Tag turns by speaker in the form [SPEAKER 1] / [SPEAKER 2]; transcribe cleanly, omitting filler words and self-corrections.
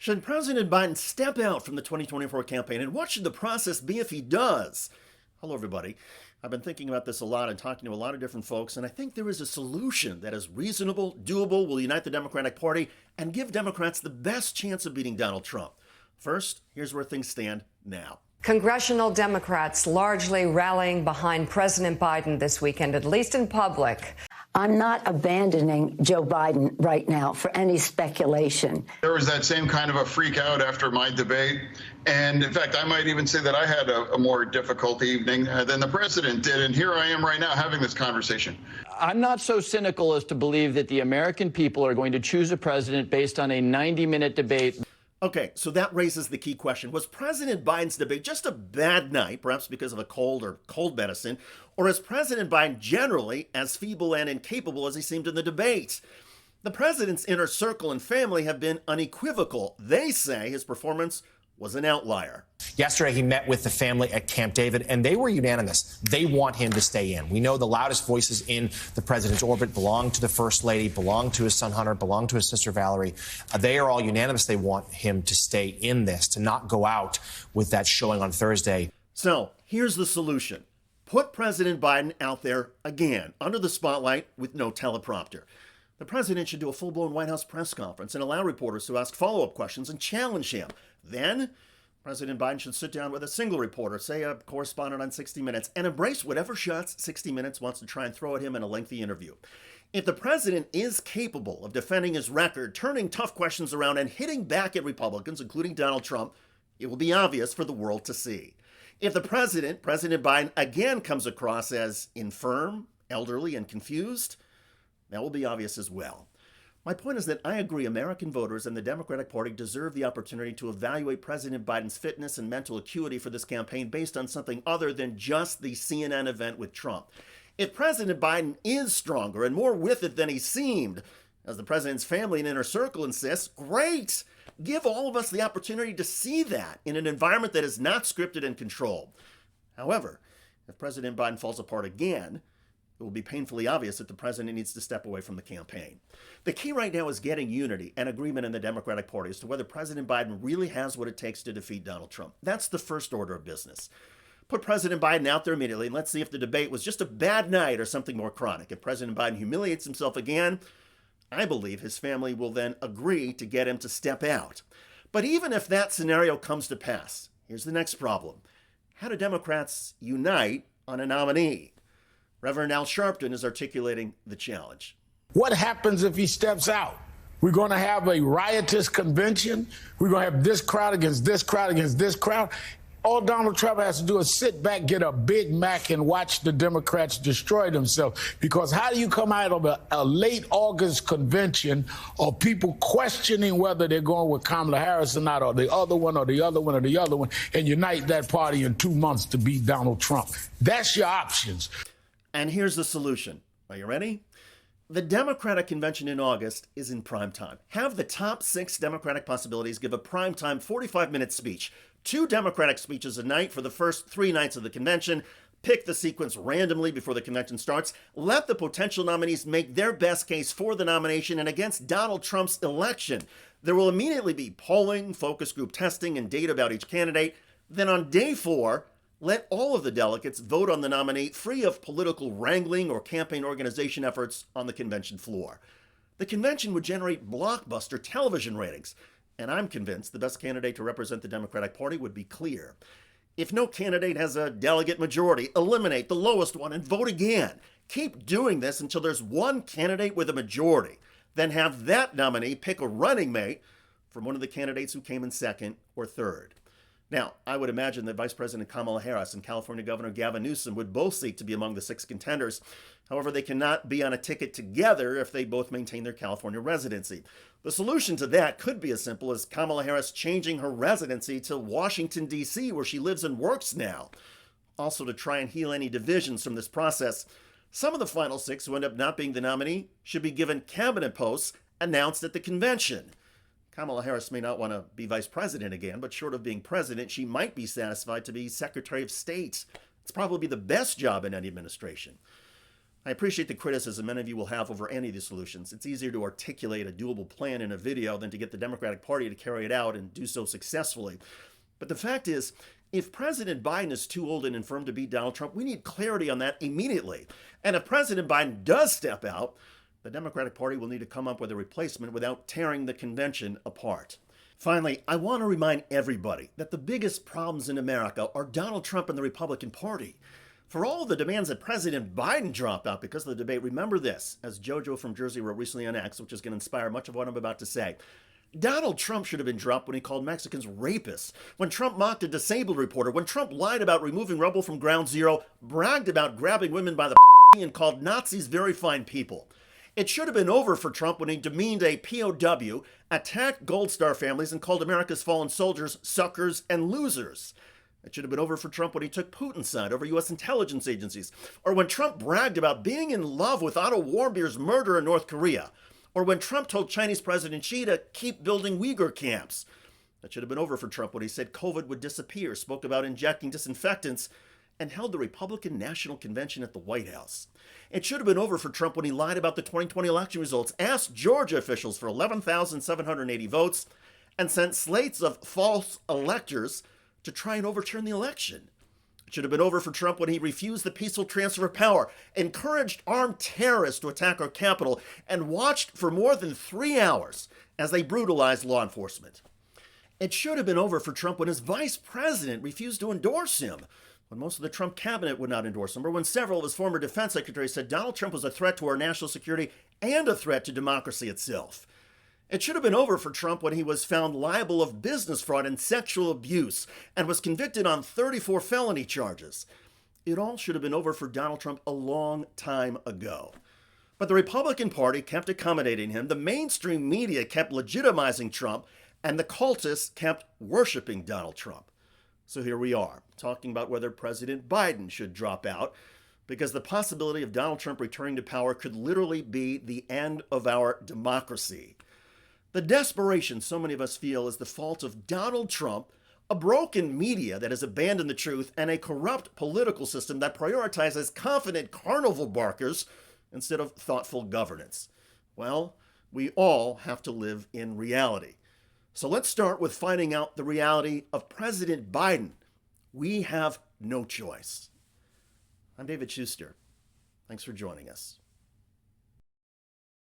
[SPEAKER 1] Should President Biden step out from the 2024 campaign, and what should the process be if he does? Hello, everybody. I've been thinking about this a lot and talking to a lot of different folks, and I think there is a solution that is reasonable, doable, will unite the Democratic Party, and give Democrats the best chance of beating Donald Trump. First, here's where things stand now.
[SPEAKER 2] Congressional Democrats largely rallying behind President Biden this weekend, at least in public.
[SPEAKER 3] I'm not abandoning Joe Biden right now for any speculation.
[SPEAKER 4] There was that same kind of a freak out after my debate. And in fact, I might even say that I had a more difficult evening than the president did. And here I am right now having this conversation.
[SPEAKER 5] I'm not so cynical as to believe that the American people are going to choose a president based on a 90-minute debate.
[SPEAKER 1] Okay, so that raises the key question. Was President Biden's debate just a bad night, perhaps because of a cold or cold medicine, or is President Biden generally as feeble and incapable as he seemed in the debate? The president's inner circle and family have been unequivocal. They say his performance was an outlier.
[SPEAKER 6] Yesterday, he met with the family at Camp David, and they were unanimous. They want him to stay in. We know the loudest voices in the president's orbit belong to the First Lady, belong to his son Hunter, belong to his sister Valerie. They are all unanimous. They want him to stay in this, to not go out with that showing on Thursday.
[SPEAKER 1] So here's the solution. Put President Biden out there again, under the spotlight with no teleprompter. The president should do a full-blown White House press conference and allow reporters to ask follow-up questions and challenge him. Then, President Biden should sit down with a single reporter, say a correspondent on 60 Minutes, and embrace whatever shots 60 Minutes wants to try and throw at him in a lengthy interview. If the president is capable of defending his record, turning tough questions around, and hitting back at Republicans, including Donald Trump, it will be obvious for the world to see. If the President Biden, again comes across as infirm, elderly, and confused, that will be obvious as well. My point is that I agree American voters and the Democratic Party deserve the opportunity to evaluate President Biden's fitness and mental acuity for this campaign based on something other than just the CNN event with Trump. If President Biden is stronger and more with it than he seemed, as the president's family and inner circle insists, great! Give all of us the opportunity to see that in an environment that is not scripted and controlled. However, if President Biden falls apart again, it will be painfully obvious that the president needs to step away from the campaign. The key right now is getting unity and agreement in the Democratic Party as to whether President Biden really has what it takes to defeat Donald Trump. That's the first order of business. Put President Biden out there immediately and let's see if the debate was just a bad night or something more chronic. If President Biden humiliates himself again, I believe his family will then agree to get him to step out. But even if that scenario comes to pass, here's the next problem. How do Democrats unite on a nominee? Reverend Al Sharpton is articulating the challenge.
[SPEAKER 7] What happens if he steps out? We're going to have a riotous convention. We're going to have this crowd against this crowd against this crowd. All Donald Trump has to do is sit back, get a Big Mac, and watch the Democrats destroy themselves. Because how do you come out of a late August convention of people questioning whether they're going with Kamala Harris or not, or the other one, or the other one, or the other one, and unite that party in 2 months to beat Donald Trump? That's your options.
[SPEAKER 1] And here's the solution. Are you ready? The Democratic convention in August is in prime time. Have the top 6 Democratic possibilities give a primetime 45-minute speech. 2 Democratic speeches a night for the first 3 nights of the convention. Pick the sequence randomly before the convention starts. Let the potential nominees make their best case for the nomination and against Donald Trump's election. There will immediately be polling, focus group testing, and data about each candidate. Then on day 4, let all of the delegates vote on the nominee free of political wrangling or campaign organization efforts on the convention floor. The convention would generate blockbuster television ratings, and I'm convinced the best candidate to represent the Democratic Party would be clear. If no candidate has a delegate majority, eliminate the lowest one and vote again. Keep doing this until there's one candidate with a majority. Then have that nominee pick a running mate from one of the candidates who came in second or third. Now, I would imagine that Vice President Kamala Harris and California Governor Gavin Newsom would both seek to be among the 6 contenders. However, they cannot be on a ticket together if they both maintain their California residency. The solution to that could be as simple as Kamala Harris changing her residency to Washington, D.C., where she lives and works now. Also, to try and heal any divisions from this process, some of the final 6 who end up not being the nominee should be given cabinet posts announced at the convention. Kamala Harris may not want to be vice president again, but short of being president, she might be satisfied to be Secretary of State. It's probably the best job in any administration. I appreciate the criticism many of you will have over any of these solutions. It's easier to articulate a doable plan in a video than to get the Democratic Party to carry it out and do so successfully. But the fact is, if President Biden is too old and infirm to beat Donald Trump, we need clarity on that immediately. And if President Biden does step out, the Democratic Party will need to come up with a replacement without tearing the convention apart. Finally, I want to remind everybody that the biggest problems in America are Donald Trump and the Republican Party. For all the demands that President Biden drop out because of the debate, remember this, as JoJo from Jersey wrote recently on X, which is going to inspire much of what I'm about to say. Donald Trump should have been dropped when he called Mexicans rapists, when Trump mocked a disabled reporter, when Trump lied about removing rubble from Ground Zero, bragged about grabbing women by the and called Nazis very fine people. It should have been over for Trump when he demeaned a POW, attacked Gold Star families, and called America's fallen soldiers suckers and losers. It should have been over for Trump when he took Putin's side over U.S. intelligence agencies, or when Trump bragged about being in love with Otto Warmbier's murder in North Korea, or when Trump told Chinese President Xi to keep building Uyghur camps. It should have been over for Trump when he said COVID would disappear, spoke about injecting disinfectants, and held the Republican National Convention at the White House. It should have been over for Trump when he lied about the 2020 election results, asked Georgia officials for 11,780 votes, and sent slates of false electors to try and overturn the election. It should have been over for Trump when he refused the peaceful transfer of power, encouraged armed terrorists to attack our Capitol, and watched for more than 3 hours as they brutalized law enforcement. It should have been over for Trump when his vice president refused to endorse him, when most of the Trump cabinet would not endorse him, or when several of his former defense secretaries said Donald Trump was a threat to our national security and a threat to democracy itself. It should have been over for Trump when he was found liable of business fraud and sexual abuse and was convicted on 34 felony charges. It all should have been over for Donald Trump a long time ago. But the Republican Party kept accommodating him, the mainstream media kept legitimizing Trump, and the cultists kept worshiping Donald Trump. So here we are, talking about whether President Biden should drop out, because the possibility of Donald Trump returning to power could literally be the end of our democracy. The desperation so many of us feel is the fault of Donald Trump, a broken media that has abandoned the truth, and a corrupt political system that prioritizes confident carnival barkers instead of thoughtful governance. Well, we all have to live in reality. So let's start with finding out the reality of President Biden. We have no choice. I'm David Shuster. Thanks for joining us.